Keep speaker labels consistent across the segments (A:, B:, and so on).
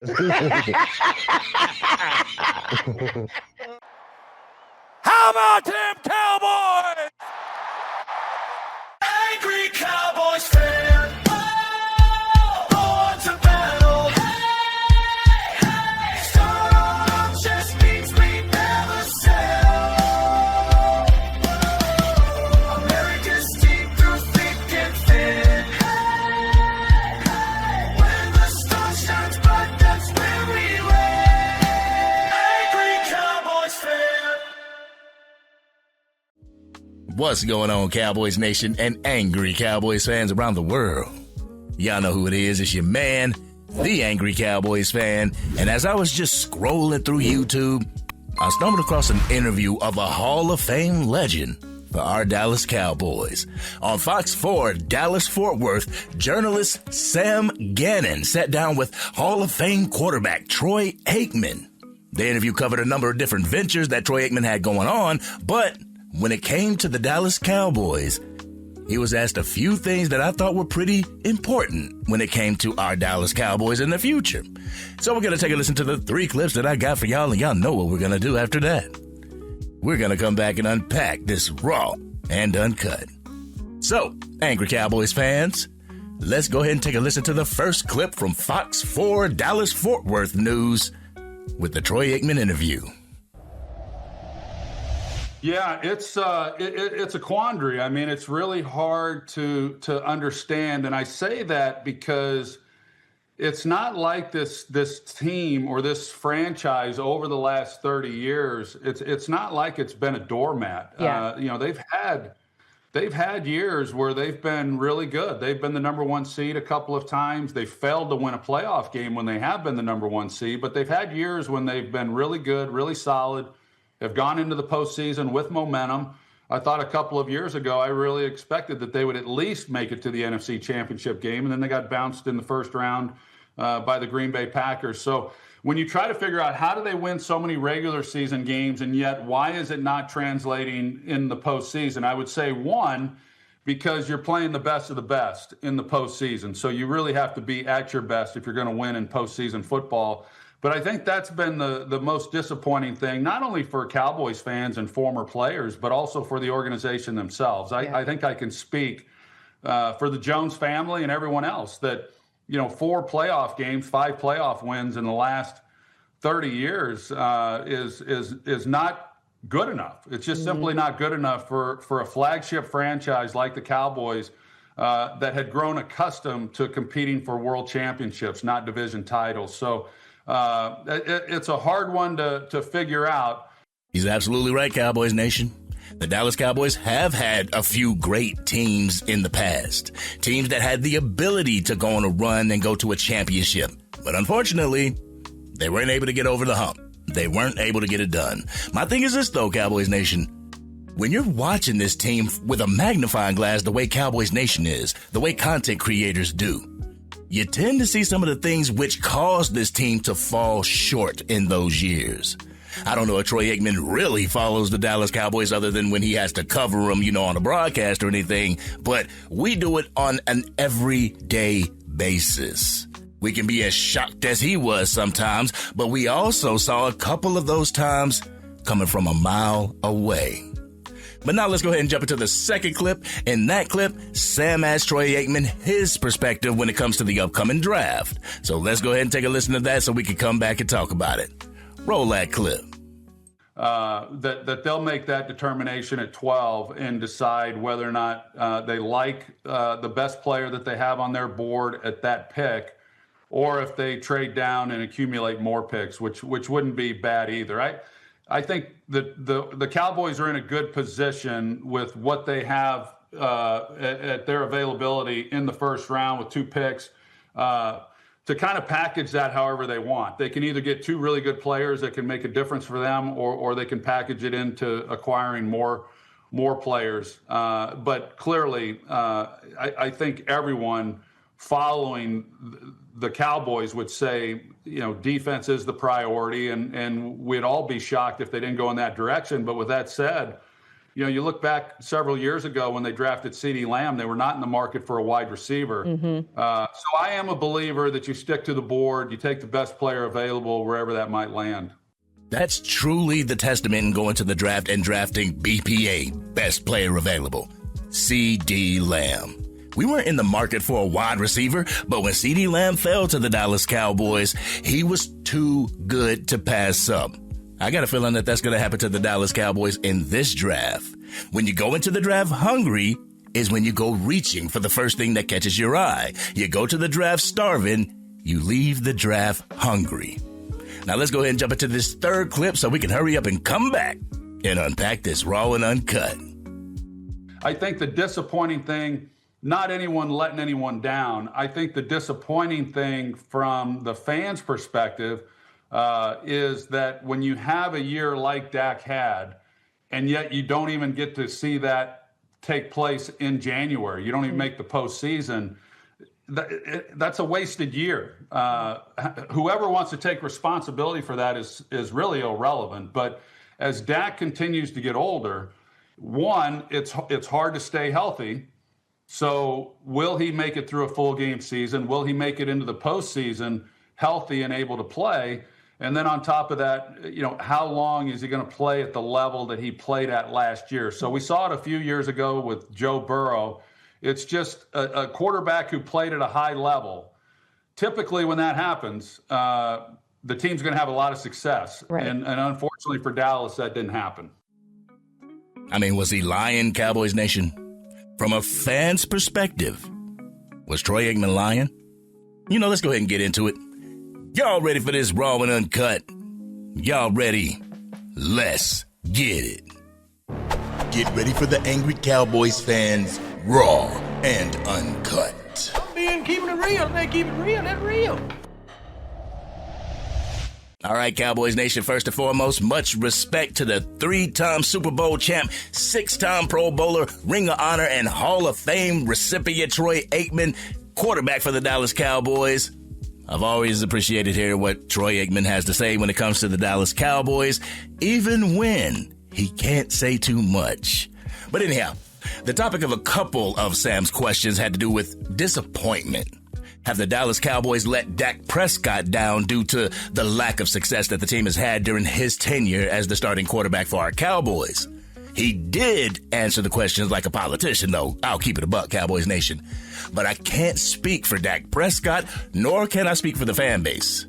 A: How about them Cowboys? Angry Cowboys fan. Born to battle. Hey, hey. Some just means we never sell. America's team through thick and thin. Hey, hey. When the sun shines bright, that's where we win. Angry Cowboys fan.
B: What's going on, Cowboys Nation and Angry Cowboys fans around the world? Y'all know who it is. It's your man, the Angry Cowboys Fan. And as I was just scrolling through YouTube, I stumbled across an interview of a Hall of Fame legend for our Dallas Cowboys. On Fox 4, Dallas-Fort Worth, journalist Sam Gannon sat down with Hall of Fame quarterback Troy Aikman. The interview covered a number of different ventures that Troy Aikman had going on, but when it came to the Dallas Cowboys, he was asked a few things that I thought were pretty important when it came to our Dallas Cowboys in the future. So we're going to take a listen to the 3 clips that I got for y'all, and y'all know what we're going to do after that. We're going to come back and unpack this raw and uncut. So, Angry Cowboys fans, let's go ahead and take a listen to the first clip from Fox 4 Dallas-Fort Worth News with the Troy Aikman interview.
C: Yeah, it's a quandary. I mean, it's really hard to understand, and I say that because it's not like this team or this franchise over the last 30 years. It's not like it's been a doormat.
D: Yeah.
C: They've had years where they've been really good. They've been the number 1 seed a couple of times. They failed to win a playoff game when they have been the number 1 seed, but they've had years when they've been really good, really solid. Have gone into the postseason with momentum. I thought a couple of years ago, I really expected that they would at least make it to the NFC Championship game, and then they got bounced in the first round by the Green Bay Packers. So when you try to figure out how do they win so many regular season games, and yet why is it not translating in the postseason? I would say, one, because you're playing the best of the best in the postseason. So you really have to be at your best if you're going to win in postseason football. But I think that's been the most disappointing thing, not only for Cowboys fans and former players, but also for the organization themselves. I think I can speak for the Jones family and everyone else that, 4 playoff games, 5 playoff wins in the last 30 years is not good enough. It's just simply not good enough for a flagship franchise like the Cowboys that had grown accustomed to competing for world championships, not division titles. So it's a hard one to figure out.
B: He's absolutely right, Cowboys Nation. The Dallas Cowboys have had a few great teams in the past. Teams that had the ability to go on a run and go to a championship. But unfortunately, they weren't able to get over the hump. They weren't able to get it done. My thing is this, though, Cowboys Nation. When you're watching this team with a magnifying glass the way Cowboys Nation is, the way content creators do, you tend to see some of the things which caused this team to fall short in those years. I don't know if Troy Aikman really follows the Dallas Cowboys other than when he has to cover them, on a broadcast or anything, but we do it on an everyday basis. We can be as shocked as he was sometimes, but we also saw a couple of those times coming from a mile away. But now let's go ahead and jump into the second clip. In that clip, Sam asked Troy Aikman his perspective when it comes to the upcoming draft. So let's go ahead and take a listen to that so we can come back and talk about it. Roll that clip.
C: That they'll make that determination at 12 and decide whether or not they like the best player that they have on their board at that pick, or if they trade down and accumulate more picks, which wouldn't be bad either. I think that the Cowboys are in a good position with what they have at their availability in the first round with 2 picks to kind of package that however they want. They can either get 2 really good players that can make a difference for them, or they can package it into acquiring more players. But clearly, I think everyone following the Cowboys would say, defense is the priority, and we'd all be shocked if they didn't go in that direction. But with that said, You look back several years ago when they drafted CeeDee Lamb, they were not in the market for a wide receiver. So I am a believer that you stick to the board, you take the best player available wherever that might land.
B: That's truly the testament in going to the draft and drafting BPA, best player available, CeeDee Lamb. We weren't in the market for a wide receiver, but when CeeDee Lamb fell to the Dallas Cowboys, he was too good to pass up. I got a feeling that that's going to happen to the Dallas Cowboys in this draft. When you go into the draft hungry is when you go reaching for the first thing that catches your eye. You go to the draft starving, you leave the draft hungry. Now let's go ahead and jump into this third clip so we can hurry up and come back and unpack this raw and uncut.
C: I think the disappointing thing, not anyone letting anyone down, I think the disappointing thing from the fans' perspective is that when you have a year like Dak had, and yet you don't even get to see that take place in January, you don't even make the postseason, that's a wasted year. Whoever wants to take responsibility for that is really irrelevant. But as Dak continues to get older, one, it's hard to stay healthy. So will he make it through a full game season? Will he make it into the postseason healthy and able to play? And then on top of that, how long is he going to play at the level that he played at last year? So we saw it a few years ago with Joe Burrow. It's just a quarterback who played at a high level. Typically when that happens, the team's going to have a lot of success. Right. And unfortunately for Dallas, that didn't happen.
B: I mean, was he lying, Cowboys Nation? From a fan's perspective, was Troy Aikman lying? Let's go ahead and get into it. Y'all ready for this raw and uncut? Y'all ready? Let's get it. Get ready for the Angry Cowboys fans, raw and uncut.
D: I'm keeping it real. They keep it real. That's real.
B: All right, Cowboys Nation, first and foremost, much respect to the 3-time Super Bowl champ, 6-time Pro Bowler, Ring of Honor, and Hall of Fame recipient Troy Aikman, quarterback for the Dallas Cowboys. I've always appreciated hearing what Troy Aikman has to say when it comes to the Dallas Cowboys, even when he can't say too much. But anyhow, the topic of a couple of Sam's questions had to do with disappointment. Have the Dallas Cowboys let Dak Prescott down due to the lack of success that the team has had during his tenure as the starting quarterback for our Cowboys? He did answer the questions like a politician, though. I'll keep it a buck, Cowboys Nation. But I can't speak for Dak Prescott, nor can I speak for the fan base.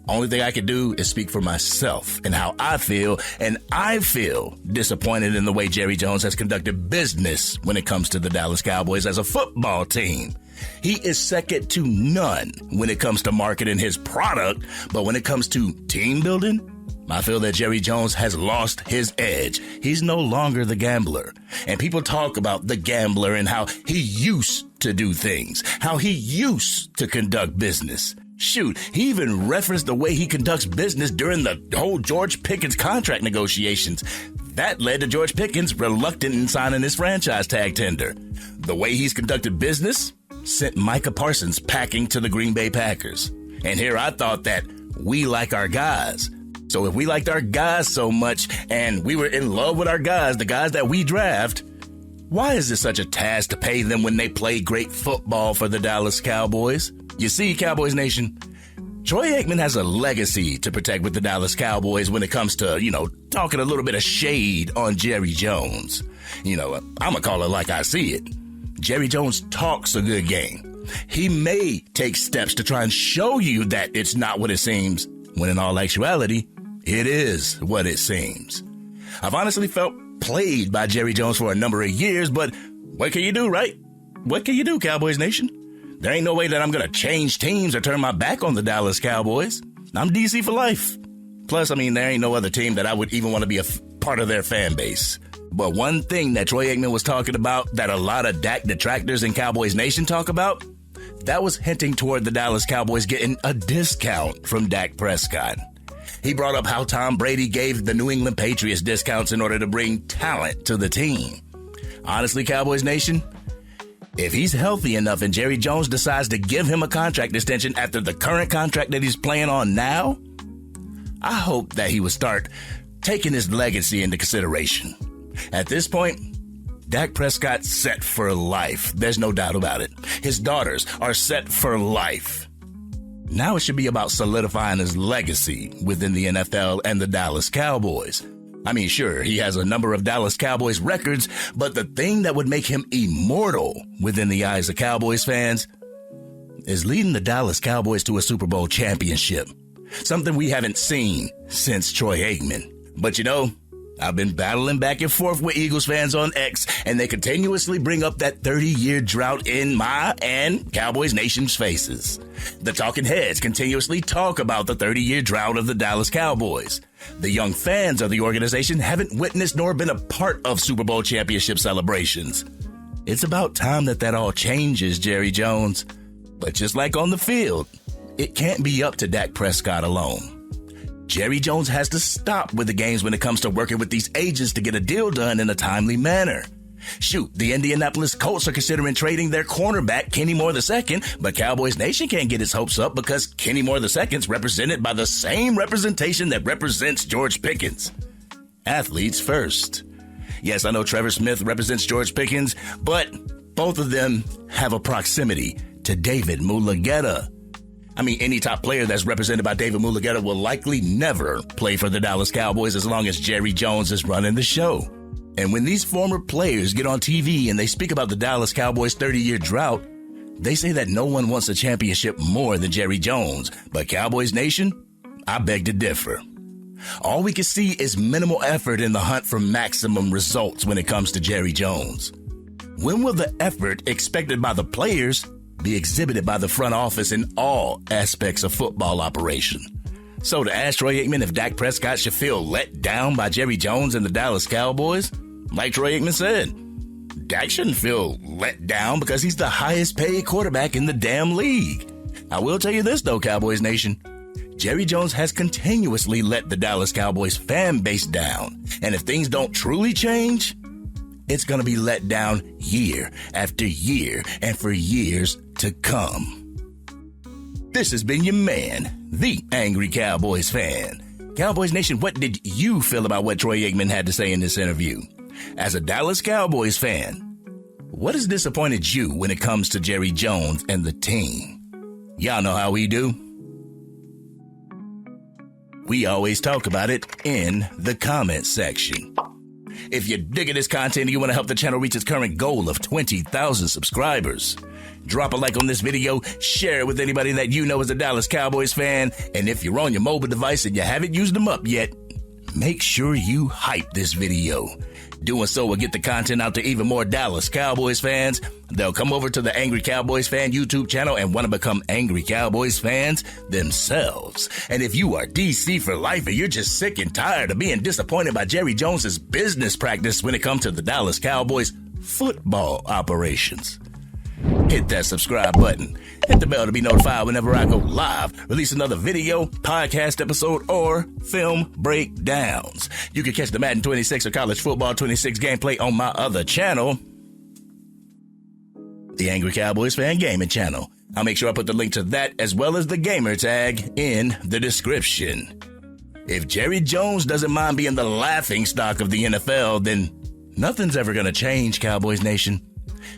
B: Only thing I can do is speak for myself and how I feel, and I feel disappointed in the way Jerry Jones has conducted business when it comes to the Dallas Cowboys as a football team. He is second to none when it comes to marketing his product, but when it comes to team building, I feel that Jerry Jones has lost his edge. He's no longer the gambler. And people talk about the gambler and how he used to do things, how he used to conduct business. Shoot, he even referenced the way he conducts business during the whole George Pickens contract negotiations. That led to George Pickens reluctant in signing his franchise tag tender. The way he's conducted business sent Micah Parsons packing to the Green Bay Packers. And here I thought that we like our guys. So if we liked our guys so much and we were in love with our guys, the guys that we draft, why is it such a task to pay them when they play great football for the Dallas Cowboys? You see, Cowboys Nation, Troy Aikman has a legacy to protect with the Dallas Cowboys when it comes to, talking a little bit of shade on Jerry Jones. I'm going to call it like I see it. Jerry Jones talks a good game. He may take steps to try and show you that it's not what it seems, when in all actuality, it is what it seems. I've honestly felt played by Jerry Jones for a number of years, but what can you do, right? What can you do, Cowboys Nation? There ain't no way that I'm going to change teams or turn my back on the Dallas Cowboys. I'm DC for life. Plus, there ain't no other team that I would even want to be a part of their fan base. But one thing that Troy Aikman was talking about that a lot of Dak detractors in Cowboys Nation talk about, that was hinting toward the Dallas Cowboys getting a discount from Dak Prescott. He brought up how Tom Brady gave the New England Patriots discounts in order to bring talent to the team. Honestly, Cowboys Nation, if he's healthy enough and Jerry Jones decides to give him a contract extension after the current contract that he's playing on now, I hope that he would start taking his legacy into consideration. At this point, Dak Prescott's set for life. There's no doubt about it. His daughters are set for life. Now it should be about solidifying his legacy within the NFL and the Dallas Cowboys. I mean, sure, he has a number of Dallas Cowboys records, but the thing that would make him immortal within the eyes of Cowboys fans is leading the Dallas Cowboys to a Super Bowl championship. Something we haven't seen since Troy Aikman. But you know, I've been battling back and forth with Eagles fans on X, and they continuously bring up that 30-year drought in my and Cowboys Nation's faces. The talking heads continuously talk about the 30-year drought of the Dallas Cowboys. The young fans of the organization haven't witnessed nor been a part of Super Bowl championship celebrations. It's about time that all changes, Jerry Jones. But just like on the field, it can't be up to Dak Prescott alone. Jerry Jones has to stop with the games when it comes to working with these agents to get a deal done in a timely manner. Shoot, the Indianapolis Colts are considering trading their cornerback, Kenny Moore II, but Cowboys Nation can't get its hopes up because Kenny Moore II is represented by the same representation that represents George Pickens. Athletes first. Yes, I know Trevor Smith represents George Pickens, but both of them have a proximity to David Mulugeta. I mean, any top player that's represented by David Mulugeta will likely never play for the Dallas Cowboys as long as Jerry Jones is running the show. And when these former players get on TV and they speak about the Dallas Cowboys' 30-year drought, they say that no one wants a championship more than Jerry Jones. But Cowboys Nation, I beg to differ. All we can see is minimal effort in the hunt for maximum results when it comes to Jerry Jones. When will the effort expected by the players be exhibited by the front office in all aspects of football operation? So to ask Troy Aikman if Dak Prescott should feel let down by Jerry Jones and the Dallas Cowboys, like Troy Aikman said, Dak shouldn't feel let down because he's the highest paid quarterback in the damn league. I will tell you this though, Cowboys Nation. Jerry Jones has continuously let the Dallas Cowboys fan base down. And if things don't truly change, it's going to be let down year after year and for years to come. This has been your man, the Angry Cowboys Fan. Cowboys Nation, what did you feel about what Troy Aikman had to say in this interview? As a Dallas Cowboys fan, what has disappointed you when it comes to Jerry Jones and the team? Y'all know how we do. We always talk about it in the comments section. If you're digging this content and you want to help the channel reach its current goal of 20,000 subscribers, drop a like on this video, share it with anybody that you know is a Dallas Cowboys fan, and if you're on your mobile device and you haven't used them up yet, make sure you hype this video. Doing so will get the content out to even more Dallas Cowboys fans. They'll come over to the Angry Cowboys Fan YouTube channel and want to become Angry Cowboys fans themselves. And if you are DC for life and you're just sick and tired of being disappointed by Jerry Jones's business practice when it comes to the Dallas Cowboys football operations, hit that subscribe button. Hit the bell to be notified whenever I go live, release another video, podcast episode, or film breakdowns. You can catch the Madden 26 or College Football 26 gameplay on my other channel, the Angry Cowboys Fan Gaming Channel. I'll make sure I put the link to that as well as the gamer tag in the description. If Jerry Jones doesn't mind being the laughing stock of the NFL, then nothing's ever going to change, Cowboys Nation.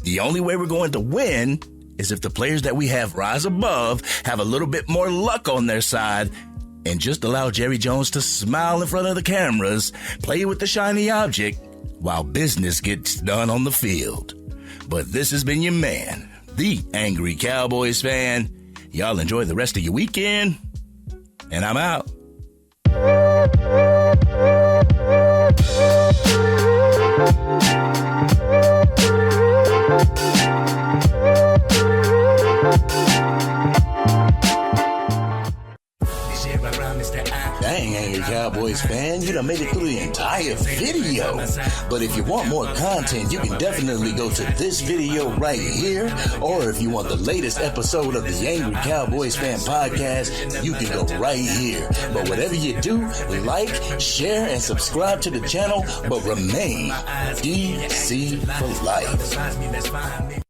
B: The only way we're going to win is if the players that we have rise above have a little bit more luck on their side and just allow Jerry Jones to smile in front of the cameras, play with the shiny object while business gets done on the field. But this has been your man, the Angry Cowboys Fan. Y'all enjoy the rest of your weekend, and I'm out. Dang, Angry Cowboys Fan, you done made it through the entire video. But if you want more content, you can definitely go to this video right here. Or if you want the latest episode of the Angry Cowboys Fan podcast, you can go right here. But whatever you do, like, share, and subscribe to the channel, but remain DC for life.